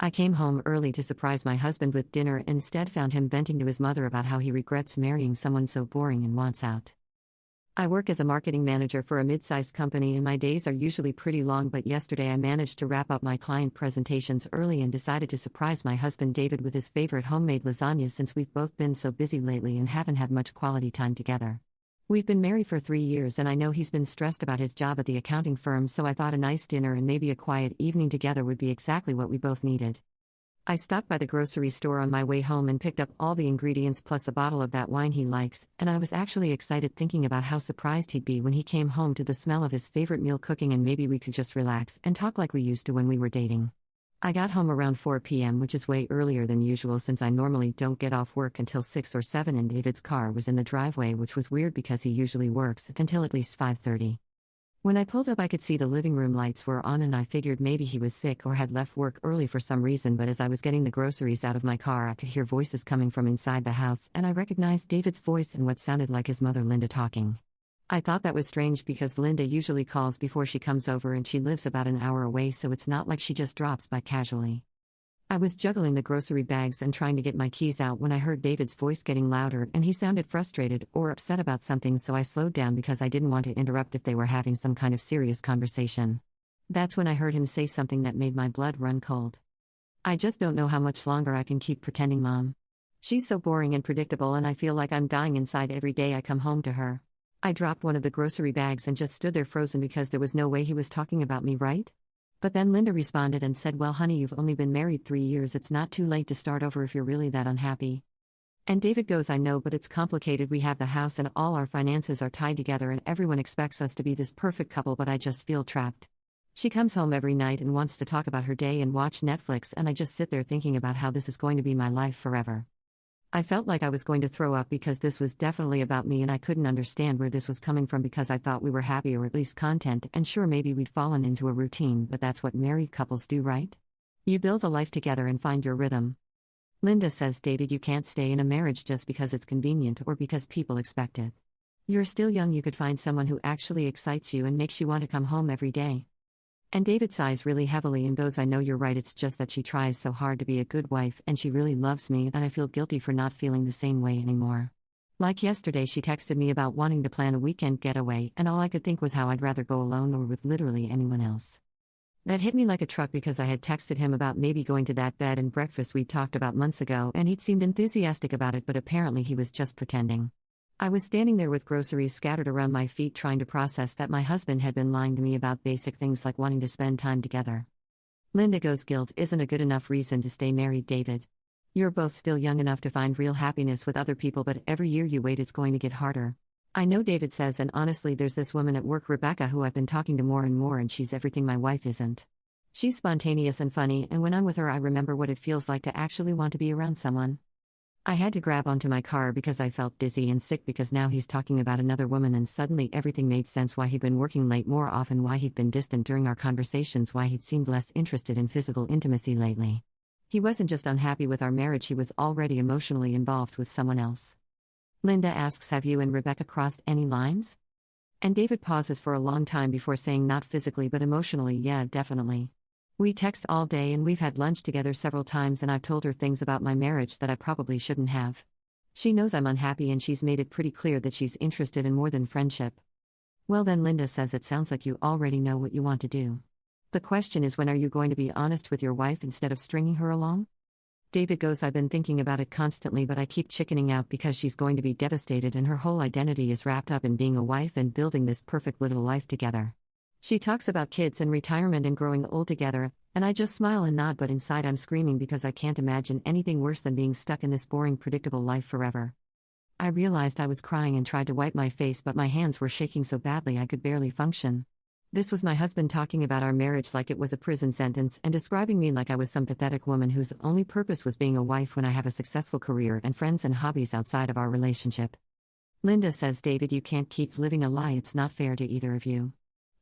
I came home early to surprise my husband with dinner and instead found him venting to his mother about how he regrets marrying someone so boring and wants out. I work as a marketing manager for a mid-sized company and my days are usually pretty long, but yesterday I managed to wrap up my client presentations early and decided to surprise my husband David with his favorite homemade lasagna since we've both been so busy lately and haven't had much quality time together. We've been married for 3 years and I know he's been stressed about his job at the accounting firm, so I thought a nice dinner and maybe a quiet evening together would be exactly what we both needed. I stopped by the grocery store on my way home and picked up all the ingredients plus a bottle of that wine he likes, and I was actually excited thinking about how surprised he'd be when he came home to the smell of his favorite meal cooking, and maybe we could just relax and talk like we used to when we were dating. I got home around 4 p.m., which is way earlier than usual since I normally don't get off work until 6 or 7, and David's car was in the driveway, which was weird because he usually works until at least 5:30. When I pulled up, I could see the living room lights were on and I figured maybe he was sick or had left work early for some reason, but as I was getting the groceries out of my car, I could hear voices coming from inside the house, and I recognized David's voice and what sounded like his mother Linda talking. I thought that was strange because Linda usually calls before she comes over and she lives about an hour away, so it's not like she just drops by casually. I was juggling the grocery bags and trying to get my keys out when I heard David's voice getting louder, and he sounded frustrated or upset about something, so I slowed down because I didn't want to interrupt if they were having some kind of serious conversation. That's when I heard him say something that made my blood run cold. "I just don't know how much longer I can keep pretending Mom. She's so boring and predictable and I feel like I'm dying inside every day I come home to her." I dropped one of the grocery bags and just stood there frozen because there was no way he was talking about me, right? But then Linda responded and said, "Well, honey, you've only been married 3 years. It's not too late to start over if you're really that unhappy." And David goes, "I know, but it's complicated. We have the house and all our finances are tied together and everyone expects us to be this perfect couple, but I just feel trapped. She comes home every night and wants to talk about her day and watch Netflix, and I just sit there thinking about how this is going to be my life forever." I felt like I was going to throw up because this was definitely about me and I couldn't understand where this was coming from because I thought we were happy or at least content, and sure, maybe we'd fallen into a routine, but that's what married couples do, right? You build a life together and find your rhythm. Linda says, "David, you can't stay in a marriage just because it's convenient or because people expect it. You're still young, you could find someone who actually excites you and makes you want to come home every day." And David sighs really heavily and goes, "I know you're right, it's just that she tries so hard to be a good wife and she really loves me and I feel guilty for not feeling the same way anymore. Like yesterday she texted me about wanting to plan a weekend getaway and all I could think was how I'd rather go alone or with literally anyone else." That hit me like a truck because I had texted him about maybe going to that bed and breakfast we'd talked about months ago and he'd seemed enthusiastic about it, but apparently he was just pretending. I was standing there with groceries scattered around my feet trying to process that my husband had been lying to me about basic things like wanting to spend time together. Linda goes, "Guilt isn't a good enough reason to stay married, David. You're both still young enough to find real happiness with other people, but every year you wait it's going to get harder." "I know," David says, "and honestly there's this woman at work, Rebecca, who I've been talking to more and more, and she's everything my wife isn't. She's spontaneous and funny, and when I'm with her I remember what it feels like to actually want to be around someone." I had to grab onto my car because I felt dizzy and sick because now he's talking about another woman, and suddenly everything made sense: why he'd been working late more often, why he'd been distant during our conversations, why he'd seemed less interested in physical intimacy lately. He wasn't just unhappy with our marriage, he was already emotionally involved with someone else. Linda asks, "Have you and Rebecca crossed any lines?" And David pauses for a long time before saying, "Not physically but emotionally, yeah, definitely. We text all day and we've had lunch together several times and I've told her things about my marriage that I probably shouldn't have. She knows I'm unhappy and she's made it pretty clear that she's interested in more than friendship." "Well then," Linda says, "it sounds like you already know what you want to do. The question is, when are you going to be honest with your wife instead of stringing her along?" David goes, "I've been thinking about it constantly, but I keep chickening out because she's going to be devastated and her whole identity is wrapped up in being a wife and building this perfect little life together. She talks about kids and retirement and growing old together, and I just smile and nod, but inside I'm screaming because I can't imagine anything worse than being stuck in this boring, predictable life forever." I realized I was crying and tried to wipe my face, but my hands were shaking so badly I could barely function. This was my husband talking about our marriage like it was a prison sentence and describing me like I was some pathetic woman whose only purpose was being a wife when I have a successful career and friends and hobbies outside of our relationship. Linda says, "David, you can't keep living a lie. It's not fair to either of you.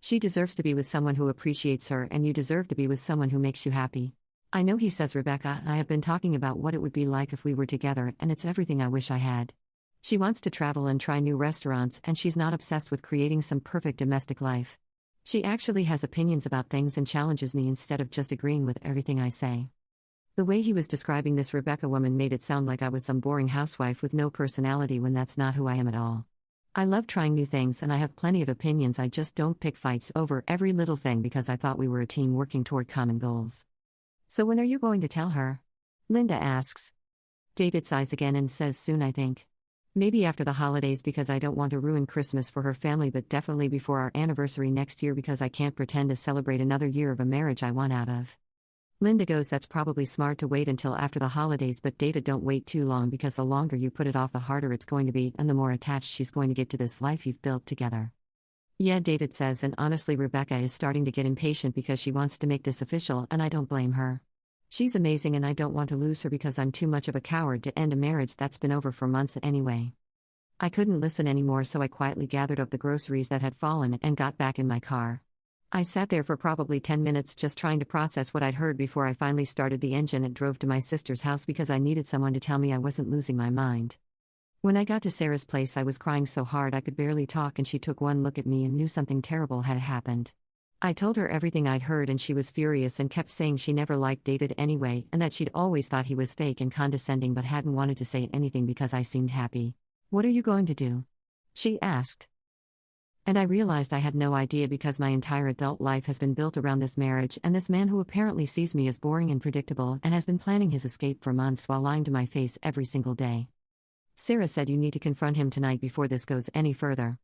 She deserves to be with someone who appreciates her, and you deserve to be with someone who makes you happy." "I know," he says, "Rebecca, I have been talking about what it would be like if we were together, and it's everything I wish I had. She wants to travel and try new restaurants, and she's not obsessed with creating some perfect domestic life. She actually has opinions about things and challenges me instead of just agreeing with everything I say." The way he was describing this Rebecca woman made it sound like I was some boring housewife with no personality when that's not who I am at all. I love trying new things and I have plenty of opinions, I just don't pick fights over every little thing because I thought we were a team working toward common goals. So when are you going to tell her? Linda asks. David sighs again and says soon, I think. Maybe after the holidays because I don't want to ruin Christmas for her family, but definitely before our anniversary next year because I can't pretend to celebrate another year of a marriage I want out of. Linda goes, that's probably smart to wait until after the holidays, but David, don't wait too long because the longer you put it off the harder it's going to be and the more attached she's going to get to this life you've built together. Yeah, David says, and honestly Rebecca is starting to get impatient because she wants to make this official and I don't blame her. She's amazing and I don't want to lose her because I'm too much of a coward to end a marriage that's been over for months anyway. I couldn't listen anymore, so I quietly gathered up the groceries that had fallen and got back in my car. I sat there for probably 10 minutes just trying to process what I'd heard before I finally started the engine and drove to my sister's house because I needed someone to tell me I wasn't losing my mind. When I got to Sarah's place, I was crying so hard I could barely talk, and she took one look at me and knew something terrible had happened. I told her everything I'd heard and she was furious and kept saying she never liked David anyway and that she'd always thought he was fake and condescending but hadn't wanted to say anything because I seemed happy. What are you going to do? She asked. And I realized I had no idea because my entire adult life has been built around this marriage and this man who apparently sees me as boring and predictable and has been planning his escape for months while lying to my face every single day. Sarah said you need to confront him tonight before this goes any further.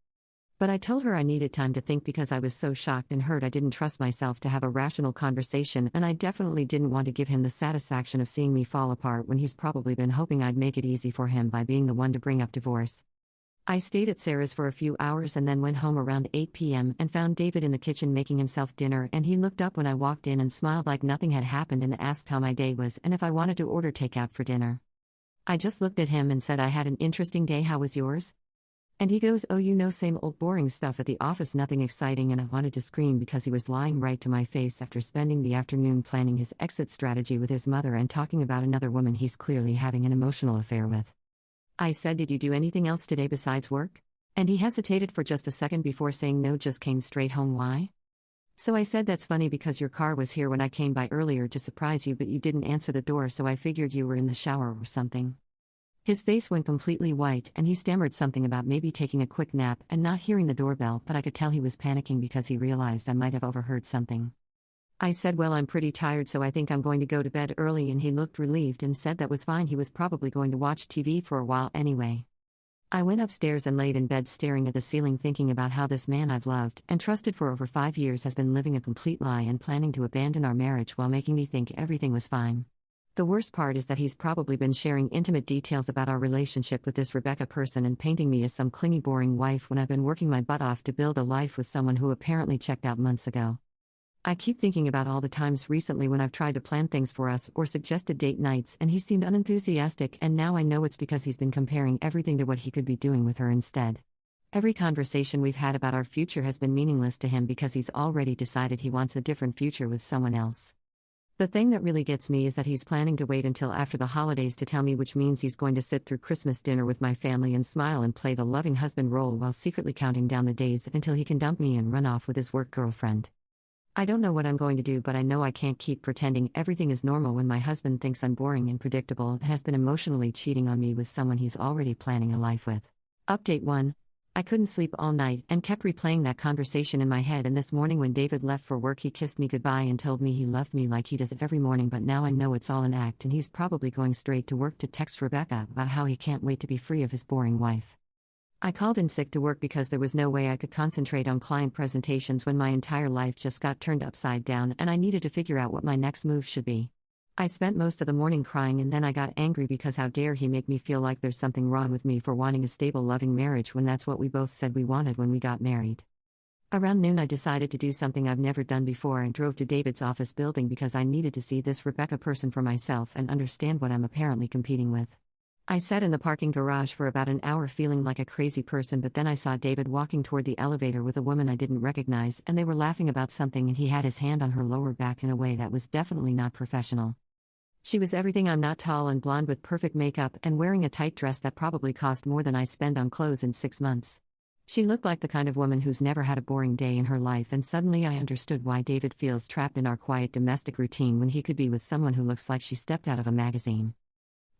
But I told her I needed time to think because I was so shocked and hurt I didn't trust myself to have a rational conversation, and I definitely didn't want to give him the satisfaction of seeing me fall apart when he's probably been hoping I'd make it easy for him by being the one to bring up divorce. I stayed at Sarah's for a few hours and then went home around 8 p.m. and found David in the kitchen making himself dinner, and he looked up when I walked in and smiled like nothing had happened and asked how my day was and if I wanted to order takeout for dinner. I just looked at him and said I had an interesting day, how was yours? And he goes, oh, you know, same old boring stuff at the office, nothing exciting, and I wanted to scream because he was lying right to my face after spending the afternoon planning his exit strategy with his mother and talking about another woman he's clearly having an emotional affair with. I said, did you do anything else today besides work? And he hesitated for just a second before saying no, just came straight home. Why? So I said, that's funny because your car was here when I came by earlier to surprise you, but you didn't answer the door, so I figured you were in the shower or something. His face went completely white and he stammered something about maybe taking a quick nap and not hearing the doorbell, but I could tell he was panicking because he realized I might have overheard something. I said, well, I'm pretty tired, so I think I'm going to go to bed early, and he looked relieved and said that was fine, he was probably going to watch TV for a while anyway. I went upstairs and laid in bed staring at the ceiling thinking about how this man I've loved and trusted for over 5 years has been living a complete lie and planning to abandon our marriage while making me think everything was fine. The worst part is that he's probably been sharing intimate details about our relationship with this Rebecca person and painting me as some clingy, boring wife when I've been working my butt off to build a life with someone who apparently checked out months ago. I keep thinking about all the times recently when I've tried to plan things for us or suggested date nights and he seemed unenthusiastic, and now I know it's because he's been comparing everything to what he could be doing with her instead. Every conversation we've had about our future has been meaningless to him because he's already decided he wants a different future with someone else. The thing that really gets me is that he's planning to wait until after the holidays to tell me, which means he's going to sit through Christmas dinner with my family and smile and play the loving husband role while secretly counting down the days until he can dump me and run off with his work girlfriend. I don't know what I'm going to do, but I know I can't keep pretending everything is normal when my husband thinks I'm boring and predictable and has been emotionally cheating on me with someone he's already planning a life with. Update 1. I couldn't sleep all night and kept replaying that conversation in my head, and this morning when David left for work he kissed me goodbye and told me he loved me like he does every morning, but now I know it's all an act and he's probably going straight to work to text Rebecca about how he can't wait to be free of his boring wife. I called in sick to work because there was no way I could concentrate on client presentations when my entire life just got turned upside down and I needed to figure out what my next move should be. I spent most of the morning crying, and then I got angry because how dare he make me feel like there's something wrong with me for wanting a stable, loving marriage when that's what we both said we wanted when we got married. Around noon I decided to do something I've never done before and drove to David's office building because I needed to see this Rebecca person for myself and understand what I'm apparently competing with. I sat in the parking garage for about an hour feeling like a crazy person, but then I saw David walking toward the elevator with a woman I didn't recognize, and they were laughing about something and he had his hand on her lower back in a way that was definitely not professional. She was everything I'm not, tall and blonde with perfect makeup and wearing a tight dress that probably cost more than I spend on clothes in 6 months. She looked like the kind of woman who's never had a boring day in her life, and suddenly I understood why David feels trapped in our quiet domestic routine when he could be with someone who looks like she stepped out of a magazine.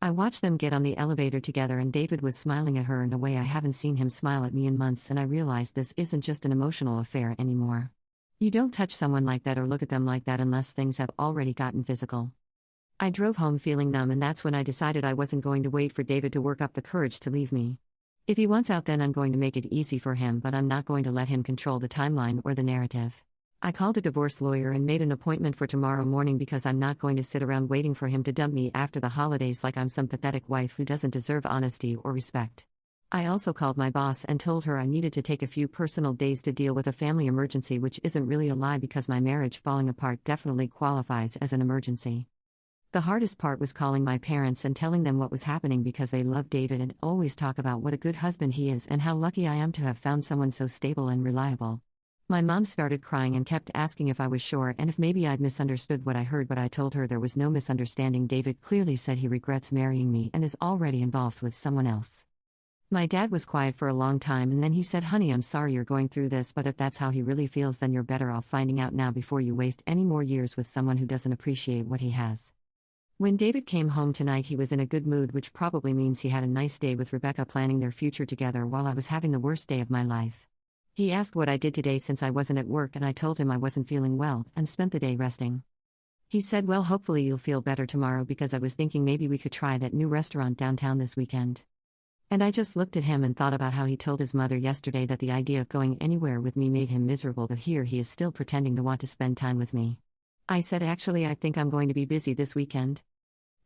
I watched them get on the elevator together, and David was smiling at her in a way I haven't seen him smile at me in months, and I realized this isn't just an emotional affair anymore. You don't touch someone like that or look at them like that unless things have already gotten physical. I drove home feeling numb, and that's when I decided I wasn't going to wait for David to work up the courage to leave me. If he wants out, then I'm going to make it easy for him, but I'm not going to let him control the timeline or the narrative. I called a divorce lawyer and made an appointment for tomorrow morning because I'm not going to sit around waiting for him to dump me after the holidays like I'm some pathetic wife who doesn't deserve honesty or respect. I also called my boss and told her I needed to take a few personal days to deal with a family emergency, which isn't really a lie because my marriage falling apart definitely qualifies as an emergency. The hardest part was calling my parents and telling them what was happening because they love David and always talk about what a good husband he is and how lucky I am to have found someone so stable and reliable. My mom started crying and kept asking if I was sure and if maybe I'd misunderstood what I heard, but I told her there was no misunderstanding. David clearly said he regrets marrying me and is already involved with someone else. My dad was quiet for a long time, and then he said, "Honey, I'm sorry you're going through this, but if that's how he really feels, then you're better off finding out now before you waste any more years with someone who doesn't appreciate what he has." When David came home tonight, he was in a good mood, which probably means he had a nice day with Rebecca planning their future together while I was having the worst day of my life. He asked what I did today since I wasn't at work, and I told him I wasn't feeling well and spent the day resting. He said, "Well, hopefully you'll feel better tomorrow because I was thinking maybe we could try that new restaurant downtown this weekend." And I just looked at him and thought about how he told his mother yesterday that the idea of going anywhere with me made him miserable, but here he is still pretending to want to spend time with me. I said, "Actually, I think I'm going to be busy this weekend."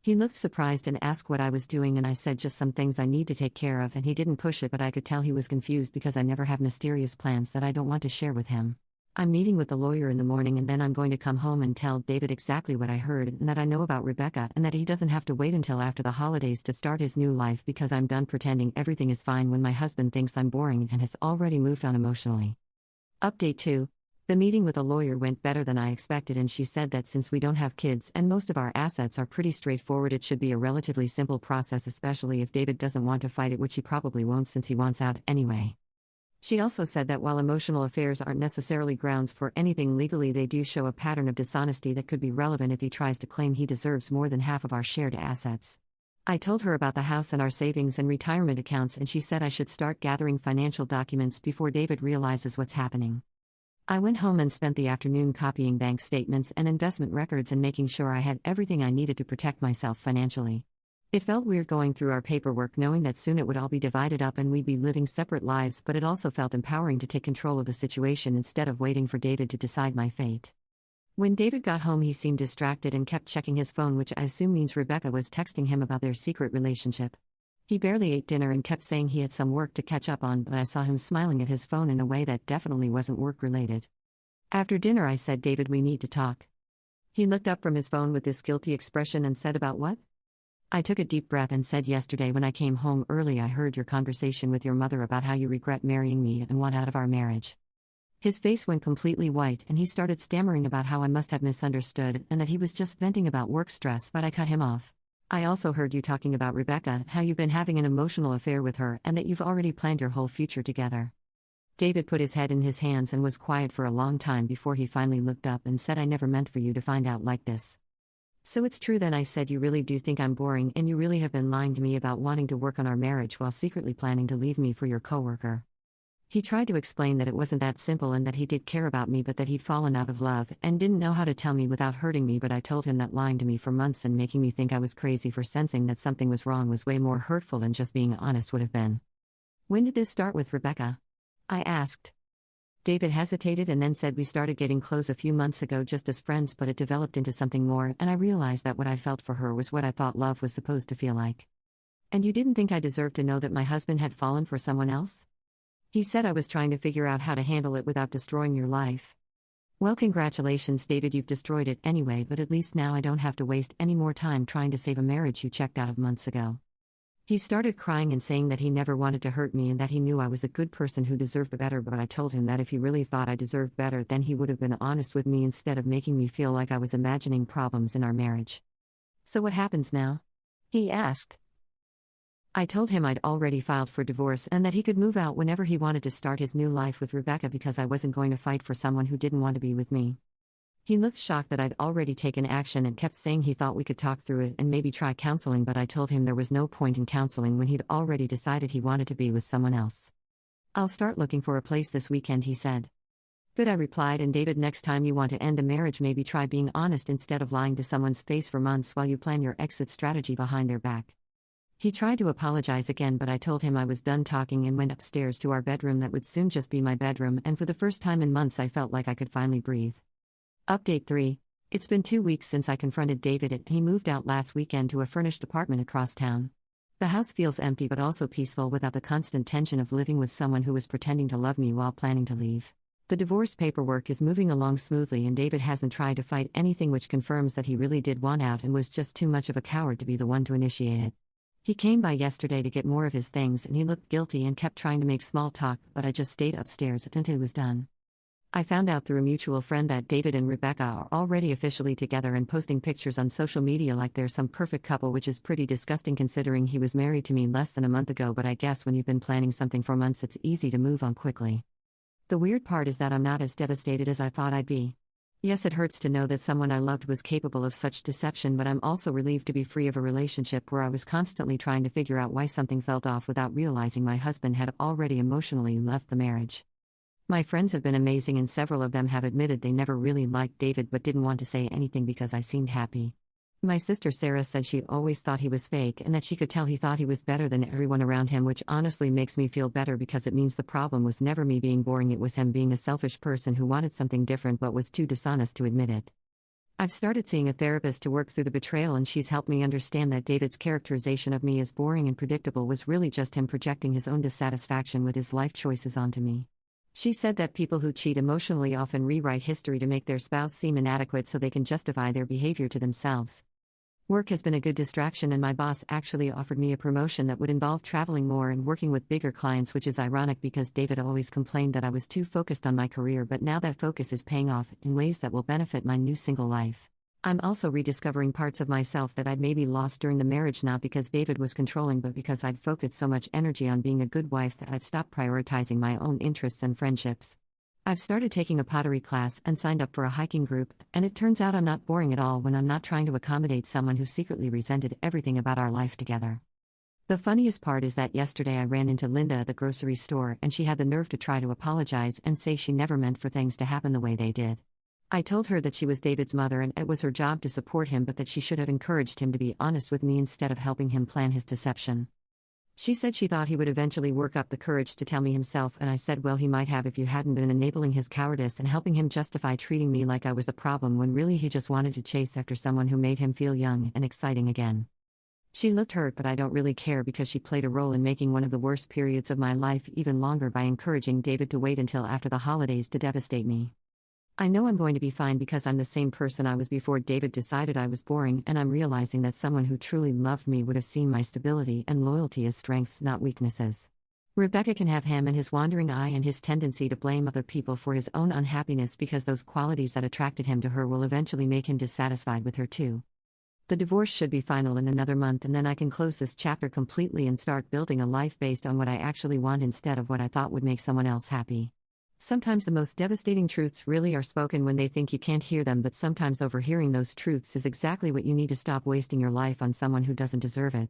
He looked surprised and asked what I was doing, and I said just some things I need to take care of, and he didn't push it, but I could tell he was confused because I never have mysterious plans that I don't want to share with him. I'm meeting with the lawyer in the morning, and then I'm going to come home and tell David exactly what I heard and that I know about Rebecca, and that he doesn't have to wait until after the holidays to start his new life because I'm done pretending everything is fine when my husband thinks I'm boring and has already moved on emotionally. Update 2. The meeting with the lawyer went better than I expected, and she said that since we don't have kids and most of our assets are pretty straightforward, it should be a relatively simple process, especially if David doesn't want to fight it, which he probably won't since he wants out anyway. She also said that while emotional affairs aren't necessarily grounds for anything legally, they do show a pattern of dishonesty that could be relevant if he tries to claim he deserves more than half of our shared assets. I told her about the house and our savings and retirement accounts, and she said I should start gathering financial documents before David realizes what's happening. I went home and spent the afternoon copying bank statements and investment records and making sure I had everything I needed to protect myself financially. It felt weird going through our paperwork knowing that soon it would all be divided up and we'd be living separate lives, but it also felt empowering to take control of the situation instead of waiting for David to decide my fate. When David got home, he seemed distracted and kept checking his phone, which I assume means Rebecca was texting him about their secret relationship. He barely ate dinner and kept saying he had some work to catch up on, but I saw him smiling at his phone in a way that definitely wasn't work-related. After dinner, I said, "David, we need to talk." He looked up from his phone with this guilty expression and said, "About what?" I took a deep breath and said, "Yesterday when I came home early, I heard your conversation with your mother about how you regret marrying me and want out of our marriage." His face went completely white and he started stammering about how I must have misunderstood and that he was just venting about work stress, but I cut him off. "I also heard you talking about Rebecca, how you've been having an emotional affair with her and that you've already planned your whole future together." David put his head in his hands and was quiet for a long time before he finally looked up and said, "I never meant for you to find out like this." "So it's true then," I said. "You really do think I'm boring and you really have been lying to me about wanting to work on our marriage while secretly planning to leave me for your coworker." He tried to explain that it wasn't that simple and that he did care about me, but that he'd fallen out of love and didn't know how to tell me without hurting me, but I told him that lying to me for months and making me think I was crazy for sensing that something was wrong was way more hurtful than just being honest would have been. "When did this start with Rebecca?" I asked. David hesitated and then said, "We started getting close a few months ago just as friends, but it developed into something more, and I realized that what I felt for her was what I thought love was supposed to feel like." "And you didn't think I deserved to know that my husband had fallen for someone else?" He said, "I was trying to figure out how to handle it without destroying your life." "Well, congratulations, David, you've destroyed it anyway, but at least now I don't have to waste any more time trying to save a marriage you checked out of months ago." He started crying and saying that he never wanted to hurt me and that he knew I was a good person who deserved better, but I told him that if he really thought I deserved better, then he would have been honest with me instead of making me feel like I was imagining problems in our marriage. "So what happens now?" he asked. I told him I'd already filed for divorce and that he could move out whenever he wanted to start his new life with Rebecca because I wasn't going to fight for someone who didn't want to be with me. He looked shocked that I'd already taken action and kept saying he thought we could talk through it and maybe try counseling, but I told him there was no point in counseling when he'd already decided he wanted to be with someone else. I'll start looking for a place this weekend, he said. Good, I replied, and David, next time you want to end a marriage, maybe try being honest instead of lying to someone's face for months while you plan your exit strategy behind their back. He tried to apologize again, but I told him I was done talking and went upstairs to our bedroom that would soon just be my bedroom, and for the first time in months I felt like I could finally breathe. Update 3. It's been 2 weeks since I confronted David and he moved out last weekend to a furnished apartment across town. The house feels empty but also peaceful without the constant tension of living with someone who was pretending to love me while planning to leave. The divorce paperwork is moving along smoothly and David hasn't tried to fight anything, which confirms that he really did want out and was just too much of a coward to be the one to initiate it. He came by yesterday to get more of his things and he looked guilty and kept trying to make small talk, but I just stayed upstairs until he was done. I found out through a mutual friend that David and Rebecca are already officially together and posting pictures on social media like they're some perfect couple, which is pretty disgusting considering he was married to me less than a month ago, but I guess when you've been planning something for months it's easy to move on quickly. The weird part is that I'm not as devastated as I thought I'd be. Yes, it hurts to know that someone I loved was capable of such deception, but I'm also relieved to be free of a relationship where I was constantly trying to figure out why something felt off without realizing my husband had already emotionally left the marriage. My friends have been amazing and several of them have admitted they never really liked David but didn't want to say anything because I seemed happy. My sister Sarah said she always thought he was fake and that she could tell he thought he was better than everyone around him, which honestly makes me feel better because it means the problem was never me being boring, it was him being a selfish person who wanted something different but was too dishonest to admit it. I've started seeing a therapist to work through the betrayal and she's helped me understand that David's characterization of me as boring and predictable was really just him projecting his own dissatisfaction with his life choices onto me. She said that people who cheat emotionally often rewrite history to make their spouse seem inadequate so they can justify their behavior to themselves. Work has been a good distraction and my boss actually offered me a promotion that would involve traveling more and working with bigger clients, which is ironic because David always complained that I was too focused on my career, but now that focus is paying off in ways that will benefit my new single life. I'm also rediscovering parts of myself that I'd maybe lost during the marriage, not because David was controlling but because I'd focused so much energy on being a good wife that I'd stopped prioritizing my own interests and friendships. I've started taking a pottery class and signed up for a hiking group, and it turns out I'm not boring at all when I'm not trying to accommodate someone who secretly resented everything about our life together. The funniest part is that yesterday I ran into Linda at the grocery store and she had the nerve to try to apologize and say she never meant for things to happen the way they did. I told her that she was David's mother and it was her job to support him, but that she should have encouraged him to be honest with me instead of helping him plan his deception. She said she thought he would eventually work up the courage to tell me himself, and I said, well, he might have if you hadn't been enabling his cowardice and helping him justify treating me like I was the problem when really he just wanted to chase after someone who made him feel young and exciting again. She looked hurt, but I don't really care because she played a role in making one of the worst periods of my life even longer by encouraging David to wait until after the holidays to devastate me. I know I'm going to be fine because I'm the same person I was before David decided I was boring, and I'm realizing that someone who truly loved me would have seen my stability and loyalty as strengths, not weaknesses. Rebecca can have him and his wandering eye and his tendency to blame other people for his own unhappiness because those qualities that attracted him to her will eventually make him dissatisfied with her too. The divorce should be final in another month and then I can close this chapter completely and start building a life based on what I actually want instead of what I thought would make someone else happy. Sometimes the most devastating truths really are spoken when they think you can't hear them, but sometimes overhearing those truths is exactly what you need to stop wasting your life on someone who doesn't deserve it.